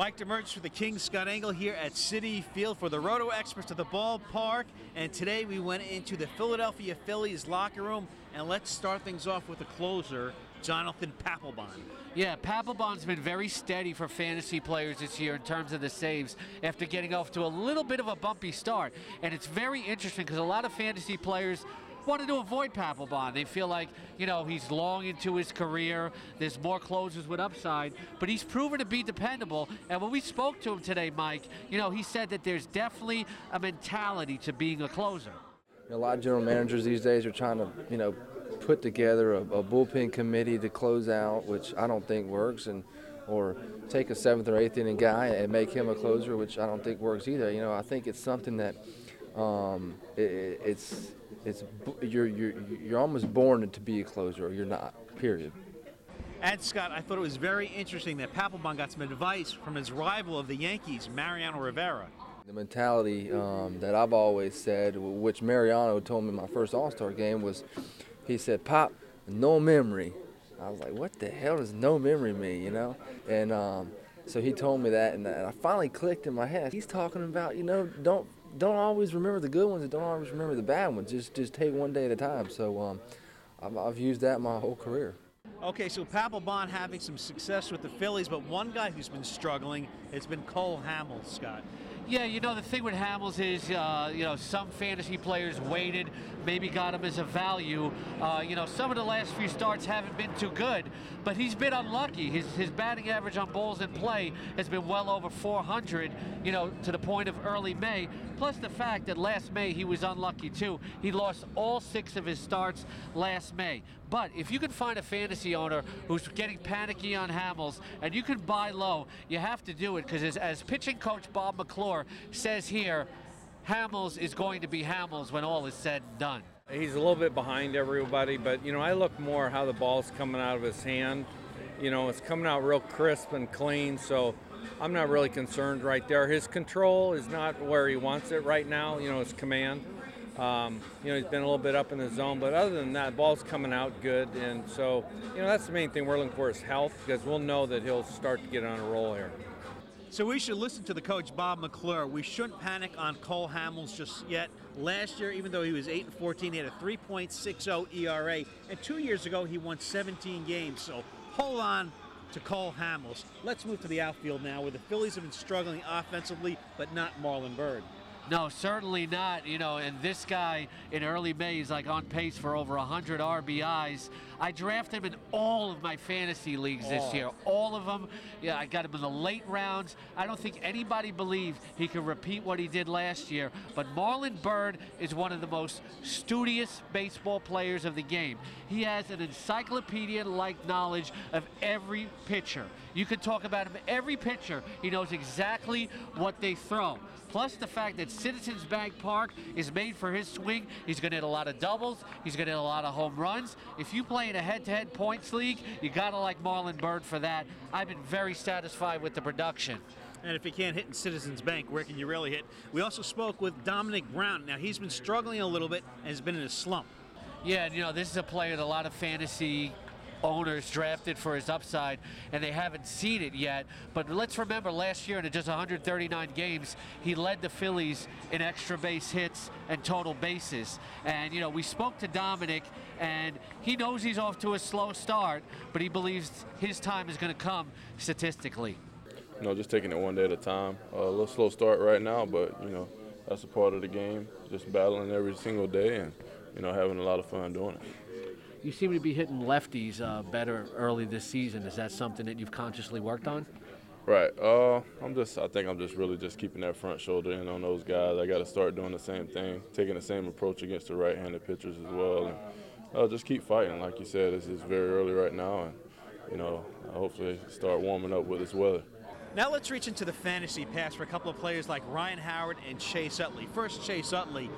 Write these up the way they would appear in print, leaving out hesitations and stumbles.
Mike Damergis for the Kings, Scott Engel here at Citi Field for the RotoExperts at the Ballpark. And today we went into the Philadelphia Phillies locker room. And let's start things off with the closer, Jonathan Papelbon. Yeah, Papelbon's been very steady for fantasy players this year in terms of the saves after getting off to a little bit of a bumpy start. And it's very interesting because a lot of fantasy players wanted to avoid Papelbon. They feel like, he's long into his career. There's more closers with upside, but he's proven to be dependable. And when we spoke to him today, Mike, he said that there's definitely a mentality to being a closer. A lot of general managers these days are trying to, put together a bullpen committee to close out, which I don't think works, or take a 7th or 8th inning guy and make him a closer, which I don't think works either. I think it's something that you're almost born to be a closer, or you're not. Period. And Scott, I thought it was very interesting that Papelbon got some advice from his rival of the Yankees, Mariano Rivera. The mentality that I've always said, which Mariano told me in my first All-Star game, was he said, "Pop, no memory." I was like, what the hell does no memory mean, And so he told me that, and I finally clicked in my head. He's talking about, don't always remember the good ones and don't always remember the bad ones. Just take one day at a time. So I've used that my whole career. Okay, so Papelbon having some success with the Phillies, but one guy who's been struggling has been Cole Hamels, Scott. Yeah, the thing with Hamels is, some fantasy players waited, maybe got him as a value. Some of the last few starts haven't been too good, but he's been unlucky. His batting average on balls in play has been well over 400, to the point of early May. Plus the fact that last May he was unlucky too. He lost all 6 of his starts last May. But if you can find a fantasy owner who's getting panicky on Hamels and you can buy low, you have to do it, because as pitching coach Bob McClure says here, Hamels is going to be Hamels when all is said and done. He's a little bit behind everybody, but I look more how the ball's coming out of his hand. It's coming out real crisp and clean, so I'm not really concerned right there. His control is not where he wants it right now, his command. He's been a little bit up in the zone, but other than that, ball's coming out good. And so, that's the main thing we're looking for is health, because we'll know that he'll start to get on a roll here. So we should listen to the coach, Bob McClure. We shouldn't panic on Cole Hamels just yet. Last year, even though he was 8-14, he had a 3.60 ERA. And 2 years ago, he won 17 games. So hold on to Cole Hamels. Let's move to the outfield now, where the Phillies have been struggling offensively, but not Marlon Byrd. No, certainly not. And this guy in early May is like on pace for over 100 RBIs. I drafted him in all of my fantasy leagues this year. All of them. Yeah, I got him in the late rounds. I don't think anybody believed he could repeat what he did last year. But Marlon Byrd is one of the most studious baseball players of the game. He has an encyclopedia-like knowledge of every pitcher. You can talk about him, every pitcher. He knows exactly what they throw. Plus the fact that Citizens Bank Park is made for his swing. He's going to hit a lot of doubles. He's going to hit a lot of home runs. If you play in a head-to-head points league, you got to like Marlon Byrd for that. I've been very satisfied with the production. And if you can't hit in Citizens Bank, where can you really hit? We also spoke with Dominic Brown. Now, he's been struggling a little bit and has been in a slump. Yeah, this is a player that a lot of fantasy owners drafted for his upside, and they haven't seen it yet. But let's remember, last year in just 139 games, he led the Phillies in extra base hits and total bases. And we spoke to Dominic, and he knows he's off to a slow start, but he believes his time is going to come statistically. Just taking it one day at a time. A little slow start right now, but that's a part of the game. Just battling every single day and having a lot of fun doing it. You seem to be hitting lefties better early this season. Is that something that you've consciously worked on? Right. I think I'm just really keeping that front shoulder in on those guys. I got to start doing the same thing, taking the same approach against the right-handed pitchers as well, and just keep fighting. Like you said, this is very early right now, and hopefully start warming up with this weather. Now let's reach into the fantasy past for a couple of players like Ryan Howard and Chase Utley. First, Chase Utley.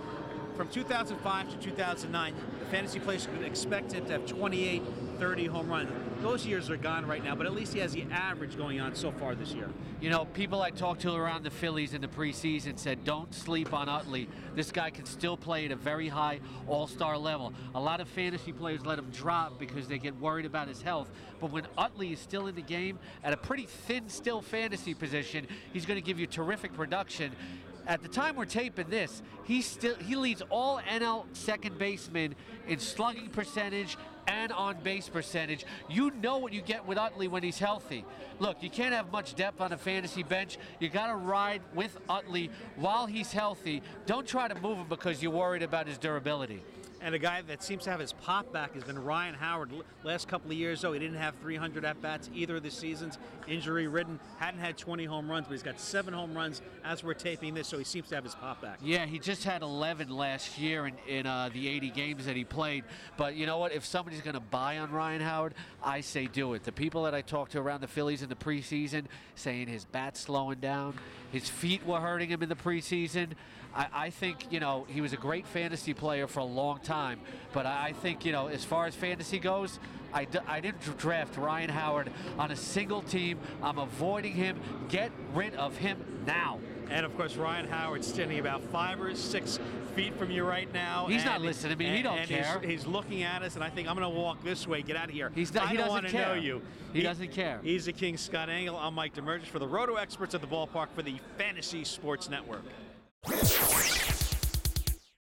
From 2005 to 2009, the fantasy players could expect him to have 28, 30 home runs. Those years are gone right now, but at least he has the average going on so far this year. You know, people I talked to around the Phillies in the preseason said, don't sleep on Utley. This guy can still play at a very high all-star level. A lot of fantasy players let him drop because they get worried about his health. But when Utley is still in the game at a pretty thin still fantasy position, he's going to give you terrific production. At the time we're taping this, he leads all NL second basemen in slugging percentage and on base percentage. You know what you get with Utley when he's healthy. Look, you can't have much depth on a fantasy bench. You got to ride with Utley while he's healthy. Don't try to move him because you're worried about his durability. And a guy that seems to have his pop back has been Ryan Howard. Last couple of years, though, he didn't have 300 at-bats either of the seasons. Injury-ridden, hadn't had 20 home runs, but he's got 7 home runs as we're taping this, so he seems to have his pop back. Yeah, he just had 11 last year in the 80 games that he played. But you know what? If somebody's going to buy on Ryan Howard, I say do it. The people that I talked to around the Phillies in the preseason saying his bat's slowing down, his feet were hurting him in the preseason. I think, you know, he was a great fantasy player for a long time, but I think, you know, as far as fantasy goes, I didn't draft Ryan Howard on a single team. I'm avoiding him. Get rid of him now. And, of course, Ryan Howard's standing about 5 or 6 feet from you right now. He's not listening to me. He don't care. He's looking at us, and I think I'm going to walk this way. Get out of here. He doesn't want to care. know you. He doesn't care. He's the King, Scott Engel. I'm Mike Damergis for the RotoExperts at the Ballpark for the Fantasy Sports Network.